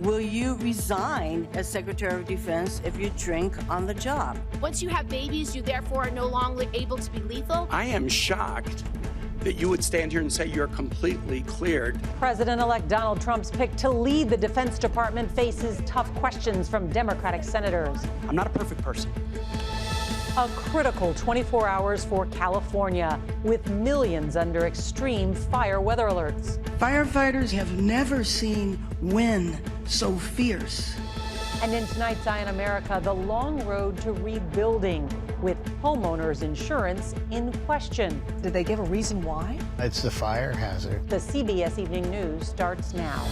Will you resign as Secretary of Defense if you drink on the job? Once you have babies, you therefore are no longer able to be lethal? I am shocked that you would stand here and say you're completely cleared. President-elect Donald Trump's pick to lead the Defense Department faces tough questions from Democratic senators. I'm not a perfect person. A critical 24 hours for California, with millions under extreme fire weather alerts. Firefighters have never seen wind so fierce. And in tonight's Eye on America, the long road to rebuilding, with homeowners' insurance in question. Did they give a reason why? It's the fire hazard. The CBS Evening News starts now.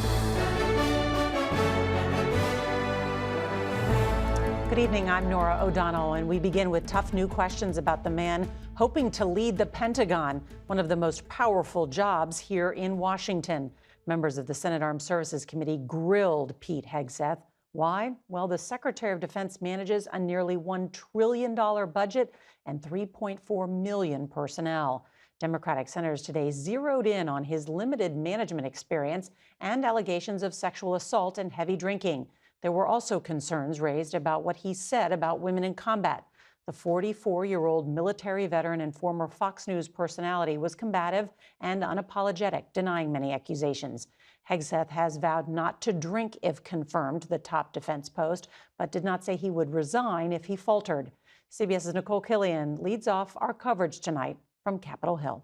Good evening, I'm Norah O'Donnell, and we begin with tough new questions about the man hoping to lead the Pentagon, one of the most powerful jobs here in Washington. Members of the Senate Armed Services Committee grilled Pete Hegseth. Why? Well, the Secretary of Defense manages a nearly $1 trillion budget and 3.4 million personnel. Democratic senators today zeroed in on his limited management experience and allegations of sexual assault and heavy drinking. There were also concerns raised about what he said about women in combat. The 44-year-old military veteran and former Fox News personality was combative and unapologetic, denying many accusations. Hegseth has vowed not to drink if confirmed the top defense post, but did not say he would resign if he faltered. CBS's Nicole Killian leads off our coverage tonight from Capitol Hill.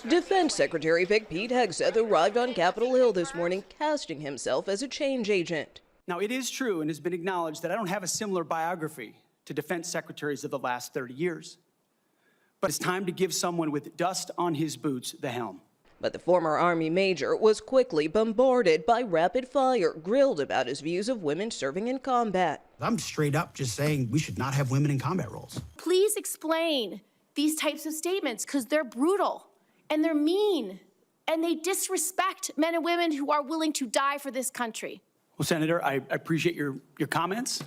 Defense Secretary Pete Hegseth arrived on Capitol Hill this morning, casting himself as a change agent. Now, it is true and has been acknowledged that I don't have a similar biography to defense secretaries of the last 30 years. But it's time to give someone with dust on his boots the helm. But the former Army major was quickly bombarded by rapid fire, grilled about his views of women serving in combat. I'm straight up just saying we should not have women in combat roles. Please explain these types of statements, because they're brutal and they're mean and they disrespect men and women who are willing to die for this country. Well, Senator, I appreciate your comments,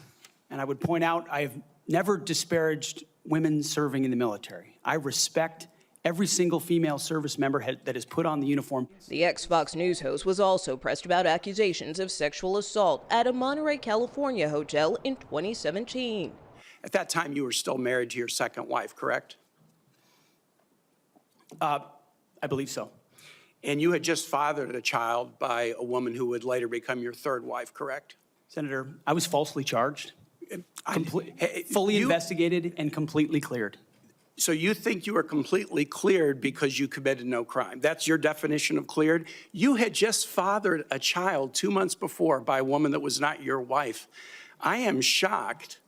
and I would point out I've never disparaged women serving in the military. I respect every single female service member that has put on the uniform. The ex-Fox News host was also pressed about accusations of sexual assault at a Monterey, California hotel in 2017. At that time, you were still married to your second wife, correct? I believe so. And you had just fathered a child by a woman who would later become your third wife, correct? Senator, I was falsely charged, fully investigated, and completely cleared. So you think you were completely cleared because you committed no crime? That's your definition of cleared? You had just fathered a child 2 months before by a woman that was not your wife. I am shocked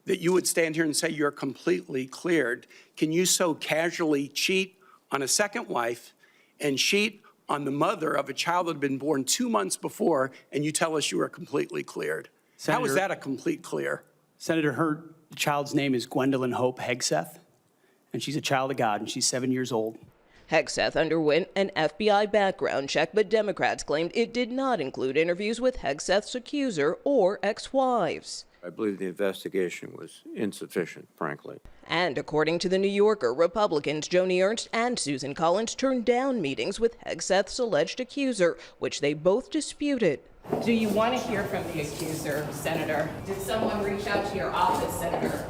that you would stand here and say you're completely cleared. Can you so casually cheat on a second wife and cheat on the mother of a child that had been born 2 months before, and you tell us you were completely cleared? Senator, how is that a complete clear? Senator, her child's name is Gwendolyn Hope Hegseth, and she's a child of God, and she's 7 years old. Hegseth underwent an FBI background check, but Democrats claimed it did not include interviews with Hegseth's accuser or ex-wives. I believe the investigation was insufficient, frankly. And according to The New Yorker, Republicans Joni Ernst and Susan Collins turned down meetings with Hegseth's alleged accuser, which they both disputed. Do you want to hear from the accuser, Senator? Did someone reach out to your office, Senator?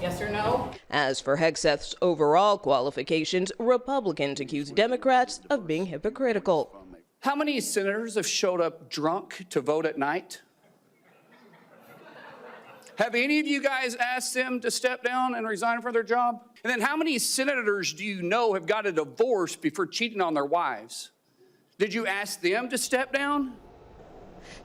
Yes or no? As for Hegseth's overall qualifications, Republicans accuse Democrats of being hypocritical. How many senators have showed up drunk to vote at night? Have any of you guys asked them to step down and resign from their job? And then how many senators do you know have got a divorce before cheating on their wives? Did you ask them to step down?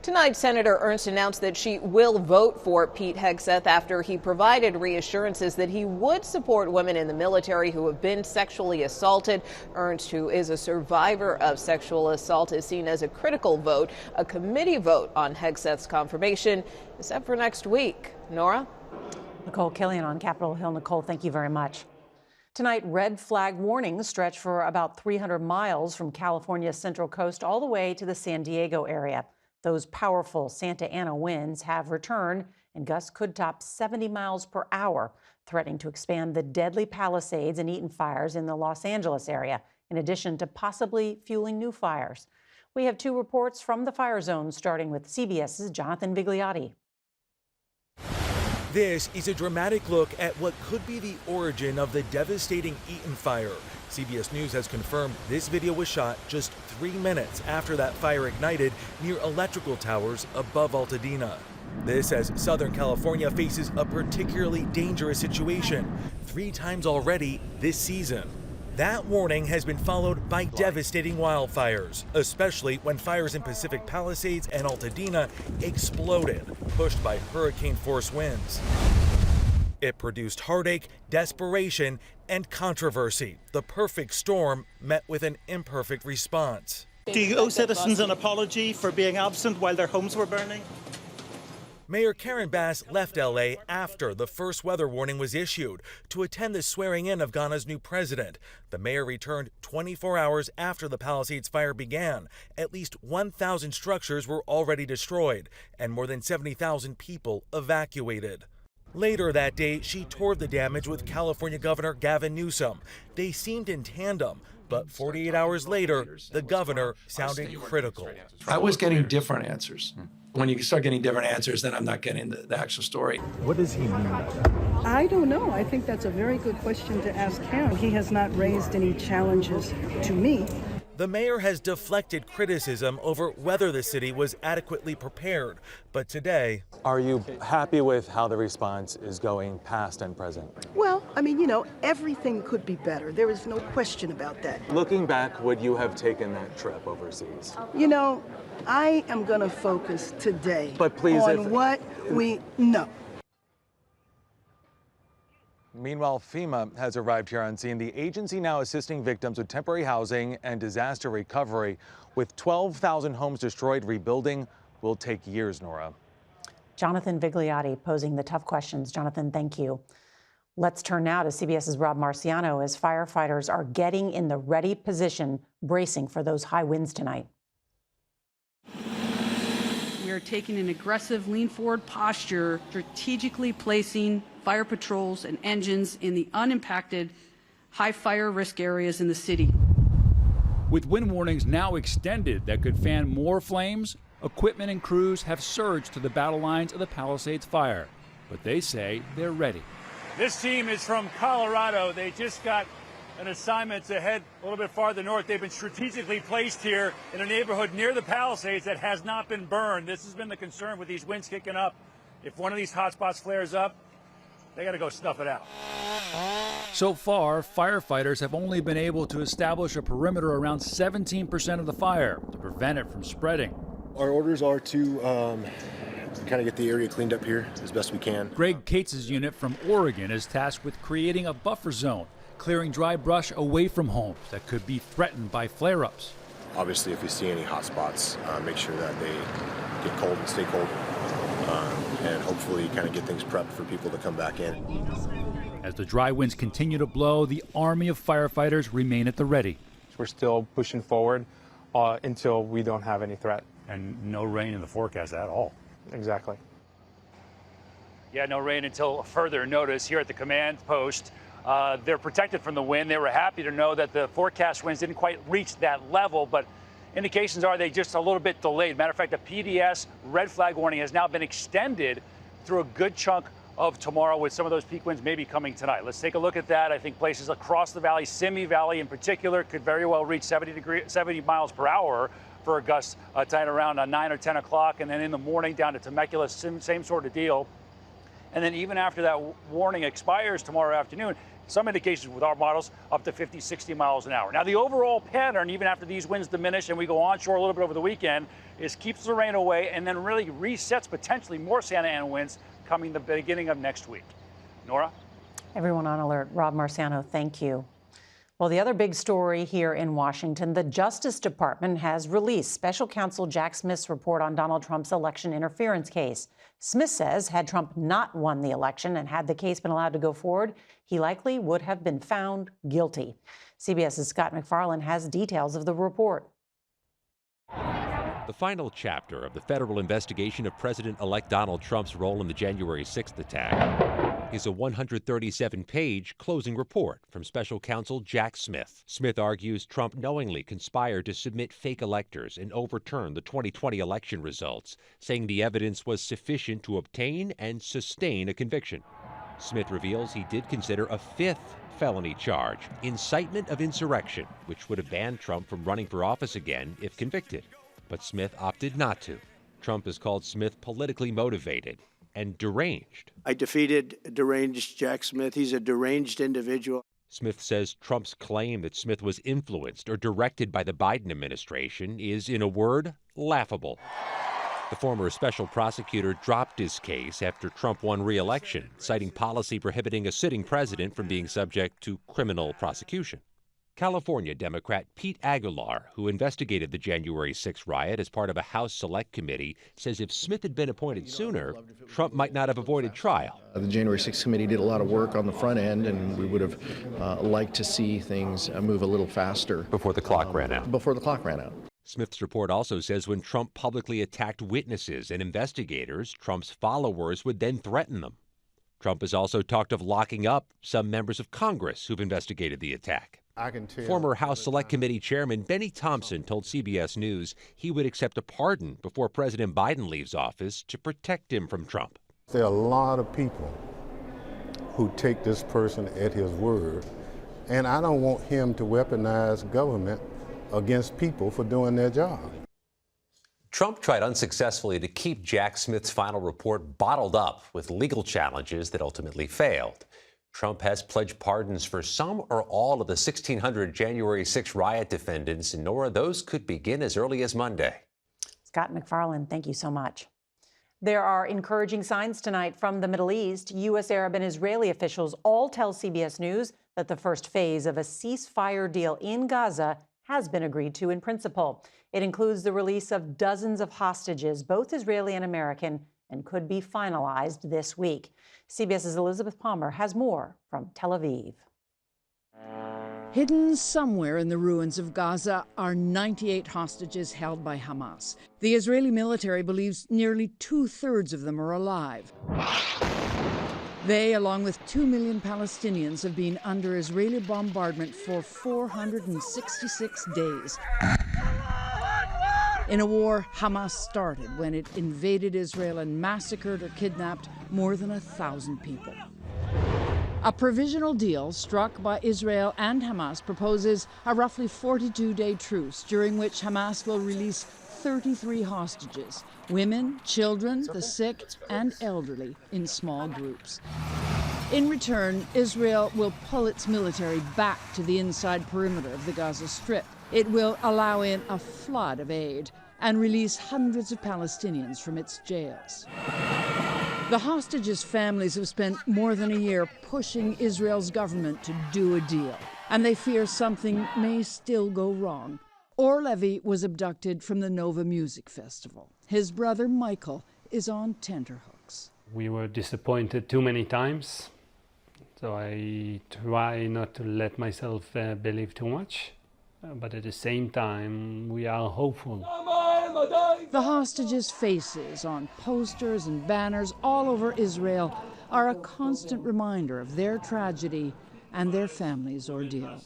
Tonight, Senator Ernst announced that she will vote for Pete Hegseth after he provided reassurances that he would support women in the military who have been sexually assaulted. Ernst, who is a survivor of sexual assault, is seen as a critical vote. A committee vote on Hegseth's confirmation is set for next week. Nora? Nicole Killian on Capitol Hill. Nicole, thank you very much. Tonight, red flag warnings stretch for about 300 miles from California's central coast all the way to the San Diego area. Those powerful Santa Ana winds have returned, and gusts could top 70 miles per hour, threatening to expand the deadly Palisades and Eaton fires in the Los Angeles area, in addition to possibly fueling new fires. We have 2 reports from the fire zone, starting with CBS's Jonathan Vigliotti. This is a dramatic look at what could be the origin of the devastating Eaton fire. CBS News has confirmed this video was shot just 3 minutes after that fire ignited near electrical towers above Altadena. This as Southern California faces a particularly dangerous situation 3 times already this season. That warning has been followed by devastating wildfires, especially when fires in Pacific Palisades and Altadena exploded, pushed by hurricane-force winds. It produced heartache, desperation, and controversy. The perfect storm met with an imperfect response. Do you owe citizens an apology for being absent while their homes were burning? Mayor Karen Bass left L.A. after the first weather warning was issued to attend the swearing-in of Ghana's new president. The mayor returned 24 hours after the Palisades fire began. At least 1,000 structures were already destroyed, and more than 70,000 people evacuated. Later that day, she toured the damage with California Governor Gavin Newsom. They seemed in tandem, but 48 hours later, the governor sounded critical. I was getting different answers. When you start getting different answers, then I'm not getting the actual story. What does he mean by that? I don't know. I think that's a very good question to ask him. He has not raised any challenges to me. The mayor has deflected criticism over whether the city was adequately prepared. But today, are you happy with how the response is going, past and present? Well, I mean, everything could be better. There is no question about that. Looking back, would you have taken that trip overseas? I am going to focus today on what we know. Meanwhile, FEMA has arrived here on scene. The agency now assisting victims with temporary housing and disaster recovery. With 12,000 homes destroyed, rebuilding will take years, Nora. Jonathan Vigliotti posing the tough questions. Jonathan, thank you. Let's turn now to CBS's Rob Marciano as firefighters are getting in the ready position, bracing for those high winds tonight. We are taking an aggressive lean-forward posture, strategically placing fire patrols and engines in the unimpacted high fire risk areas in the city. With wind warnings now extended that could fan more flames, equipment and crews have surged to the battle lines of the Palisades fire. But they say they're ready. This team is from Colorado. They just got an assignment to head a little bit farther north. They've been strategically placed here in a neighborhood near the Palisades that has not been burned. This has been the concern with these winds kicking up. If one of these hotspots flares up, they got to go snuff it out. So far, firefighters have only been able to establish a perimeter around 17% of the fire to prevent it from spreading. Our orders are to kind of get the area cleaned up here as best we can. Greg Cates' unit from Oregon is tasked with creating a buffer zone, clearing dry brush away from homes that could be threatened by flare-ups. Obviously, if we see any hot spots, make sure that they get cold and stay cold, and hopefully kind of get things prepped for people to come back in. As the dry winds continue to blow, the army of firefighters remain at the ready. We're still pushing forward until we don't have any threat. And no rain in the forecast at all. Exactly. Yeah, no rain until further notice here at the command post. They're protected from the wind. They were happy to know that the forecast winds didn't quite reach that level, but indications are they just a little bit delayed. Matter of fact, the PDS red flag warning has now been extended through a good chunk of tomorrow, with some of those peak winds maybe coming tonight. Let's take a look at that. I think places across the valley, Simi Valley in particular, could very well reach 70 miles per hour for a gust tonight around 9 or 10 o'clock, and then in the morning down to Temecula, same sort of deal. And then even after that warning expires tomorrow afternoon, some indications with our models up to 50, 60 miles an hour. Now, the overall pattern, even after these winds diminish and we go onshore a little bit over the weekend, is keeps the rain away and then really resets potentially more Santa Ana winds coming the beginning of next week. Nora? Everyone on alert. Rob Marciano, thank you. Well, the other big story here in Washington, the Justice Department has released Special Counsel Jack Smith's report on Donald Trump's election interference case. Smith says had Trump not won the election and had the case been allowed to go forward, he likely would have been found guilty. CBS's Scott MacFarlane has details of the report. The final chapter of the federal investigation of President-elect Donald Trump's role in the January 6th attack is a 137-page closing report from special counsel Jack Smith. Smith argues Trump knowingly conspired to submit fake electors and overturn the 2020 election results, saying the evidence was sufficient to obtain and sustain a conviction. Smith reveals he did consider a fifth felony charge, incitement of insurrection, which would have banned Trump from running for office again if convicted. But Smith opted not to. Trump has called Smith politically motivated and deranged. I defeated deranged Jack Smith. He's a deranged individual. Smith says Trump's claim that Smith was influenced or directed by the Biden administration is, in a word, laughable. The former special prosecutor dropped his case after Trump won re-election, citing policy prohibiting a sitting president from being subject to criminal prosecution. California Democrat Pete Aguilar, who investigated the January 6 riot as part of a House Select Committee, says if Smith had been appointed sooner, Trump might not have avoided trial. The January 6 committee did a lot of work on the front end, and we would have liked to see things move a little faster. Before the clock ran out. Before the clock ran out. Smith's report also says when Trump publicly attacked witnesses and investigators, Trump's followers would then threaten them. Trump has also talked of locking up some members of Congress who've investigated the attack. I can tell. Former House Select Committee Chairman Benny Thompson told CBS News he would accept a pardon before President Biden leaves office to protect him from Trump. There are a lot of people who take this person at his word, and I don't want him to weaponize government against people for doing their job. Trump tried unsuccessfully to keep Jack Smith's final report bottled up with legal challenges that ultimately failed. Trump has pledged pardons for some or all of the 1,600 January 6 riot defendants, and Nora, those could begin as early as Monday. Scott McFarland, thank you so much. There are encouraging signs tonight from the Middle East. U.S., Arab, and Israeli officials all tell CBS News that the first phase of a ceasefire deal in Gaza has been agreed to in principle. It includes the release of dozens of hostages, both Israeli and American, and could be finalized this week. CBS's Elizabeth Palmer has more from Tel Aviv. Hidden somewhere in the ruins of Gaza are 98 hostages held by Hamas. The Israeli military believes nearly 2/3 of them are alive. They, along with 2 million Palestinians, have been under Israeli bombardment for 466 days. In a war Hamas started when it invaded Israel and massacred or kidnapped more than 1,000 people. A provisional deal struck by Israel and Hamas proposes a roughly 42-day truce during which Hamas will release 33 hostages, women, children, the sick, and elderly in small groups. In return, Israel will pull its military back to the inside perimeter of the Gaza Strip. It will allow in a flood of aid and release hundreds of Palestinians from its jails. The hostages' families have spent more than a year pushing Israel's government to do a deal, and they fear something may still go wrong. Or Levy was abducted from the Nova Music Festival. His brother Michael is on tenterhooks. We were disappointed too many times, so I try not to let myself believe too much. But at the same time, we are hopeful. The hostages' faces on posters and banners all over Israel are a constant reminder of their tragedy and their families' ordeal.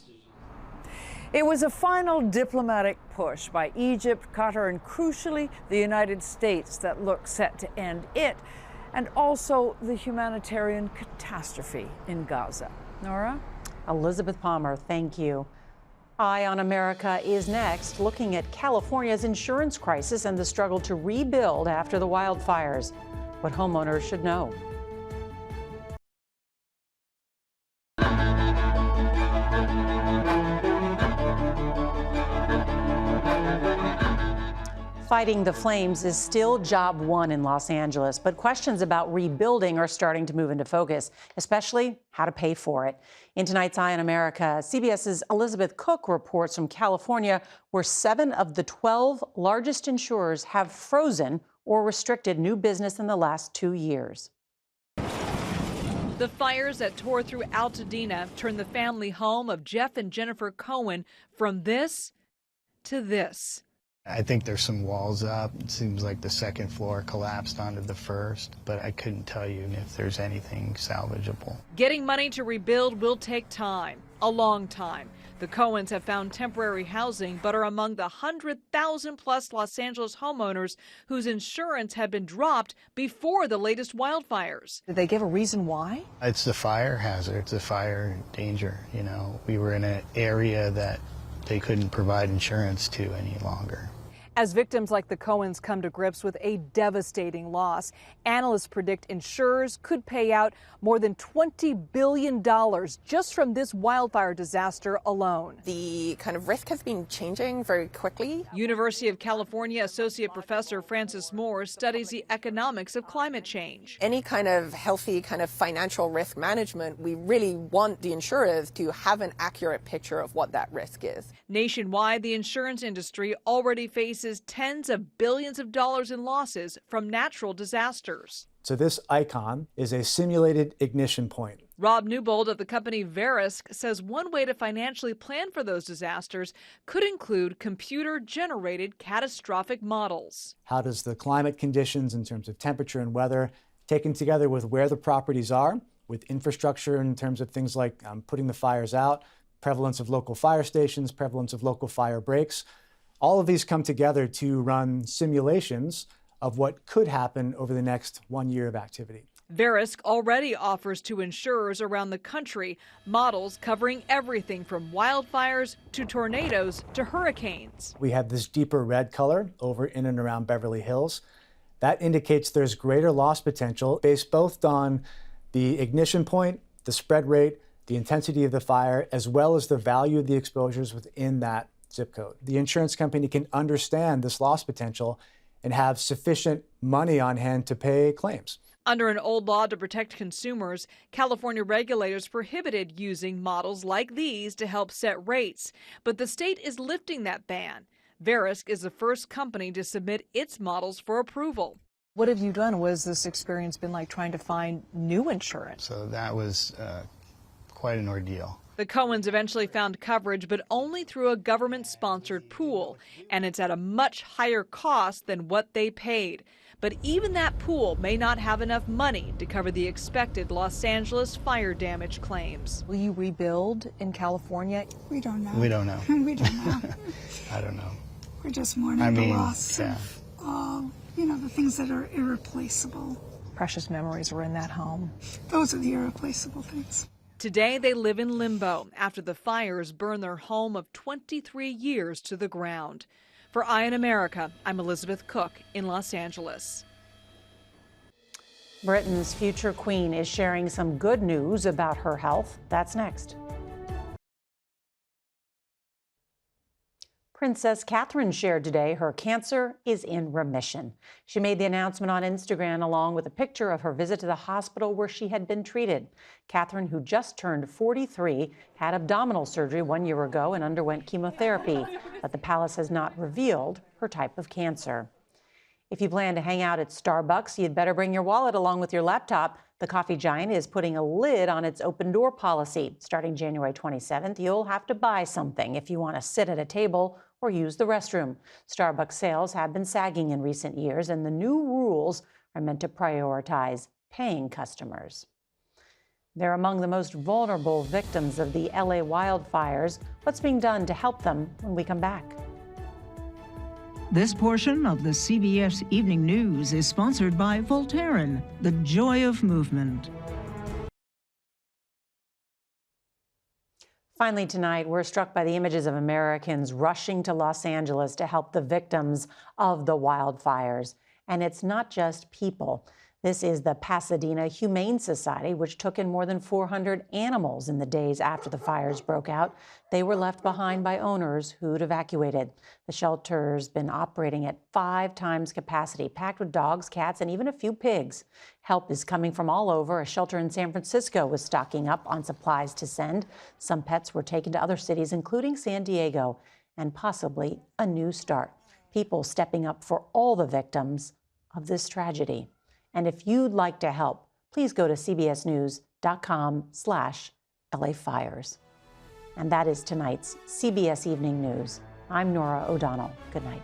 It was a final diplomatic push by Egypt, Qatar, and crucially, the United States that looked set to end it, and also the humanitarian catastrophe in Gaza. Nora? Elizabeth Palmer, thank you. Eye on America is next, looking at California's insurance crisis and the struggle to rebuild after the wildfires. What homeowners should know. Fighting the flames is still job one in Los Angeles, but questions about rebuilding are starting to move into focus, especially how to pay for it. In tonight's Eye on America, CBS's Elizabeth Cook reports from California, where 7 of the 12 largest insurers have frozen or restricted new business in the last 2 years. The fires that tore through Altadena turned the family home of Jeff and Jennifer Cohen from this to this. I think there's some walls up. It seems like the second floor collapsed onto the first, but I couldn't tell you if there's anything salvageable. Getting money to rebuild will take time, a long time. The Cohens have found temporary housing, but are among the 100,000 plus Los Angeles homeowners whose insurance had been dropped before the latest wildfires. Did they give a reason why? It's the fire hazard, it's the fire danger. You know, we were in an area that they couldn't provide insurance to any longer. As victims like the Cohens come to grips with a devastating loss, analysts predict insurers could pay out more than $20 billion just from this wildfire disaster alone. The kind of risk has been changing very quickly. University of California Associate Professor Francis Moore studies the economics of climate change. Any kind of healthy kind of financial risk management, we really want the insurers to have an accurate picture of what that risk is. Nationwide, the insurance industry already faces tens of billions of dollars in losses from natural disasters. So this icon is a simulated ignition point. Rob Newbold of the company Verisk says one way to financially plan for those disasters could include computer-generated catastrophic models. How does the climate conditions in terms of temperature and weather, taken together with where the properties are, with infrastructure in terms of things like putting the fires out, prevalence of local fire stations, prevalence of local fire breaks, all of these come together to run simulations of what could happen over the next 1 year of activity. Verisk already offers to insurers around the country models covering everything from wildfires to tornadoes to hurricanes. We have this deeper red color over in and around Beverly Hills. That indicates there's greater loss potential based both on the ignition point, the spread rate, the intensity of the fire, as well as the value of the exposures within that zip code. The insurance company can understand this loss potential and have sufficient money on hand to pay claims. Under an old law to protect consumers, California regulators prohibited using models like these to help set rates. But the state is lifting that ban. Verisk is the first company to submit its models for approval. What have you done? What has this experience been like trying to find new insurance? So that was quite an ordeal. The Cohens eventually found coverage, but only through a government-sponsored pool, and it's at a much higher cost than what they paid. But even that pool may not have enough money to cover the expected Los Angeles fire damage claims. Will you rebuild in California? We don't know. We don't know. We don't know. I don't know. We're just mourning the loss of all, the things that are irreplaceable. Precious memories are in that home. Those are the irreplaceable things. Today, they live in limbo after the fires burned their home of 23 years to the ground. For Eye on America, I'm Elizabeth Cook in Los Angeles. Britain's future queen is sharing some good news about her health. That's next. Princess Catherine shared today her cancer is in remission. She made the announcement on Instagram along with a picture of her visit to the hospital where she had been treated. Catherine, who just turned 43, had abdominal surgery 1 year ago and underwent chemotherapy, but the palace has not revealed her type of cancer. If you plan to hang out at Starbucks, you'd better bring your wallet along with your laptop. The coffee giant is putting a lid on its open door policy. Starting January 27th, you'll have to buy something if you want to sit at a table or use the restroom. Starbucks sales have been sagging in recent years, and the new rules are meant to prioritize paying customers. They're among the most vulnerable victims of the LA wildfires. What's being done to help them when we come back? This portion of the CBS Evening News is sponsored by Voltaren, the joy of movement. Finally tonight, we're struck by the images of Americans rushing to Los Angeles to help the victims of the wildfires. And it's not just people. This is the Pasadena Humane Society, which took in more than 400 animals in the days after the fires broke out. They were left behind by owners who'd evacuated. The shelter's been operating at 5 times capacity, packed with dogs, cats, and even a few pigs. Help is coming from all over. A shelter in San Francisco was stocking up on supplies to send. Some pets were taken to other cities, including San Diego, and possibly a new start. People stepping up for all the victims of this tragedy. And if you'd like to help, please go to cbsnews.com/LA Fires. And that is tonight's CBS Evening News. I'm Norah O'Donnell. Good night.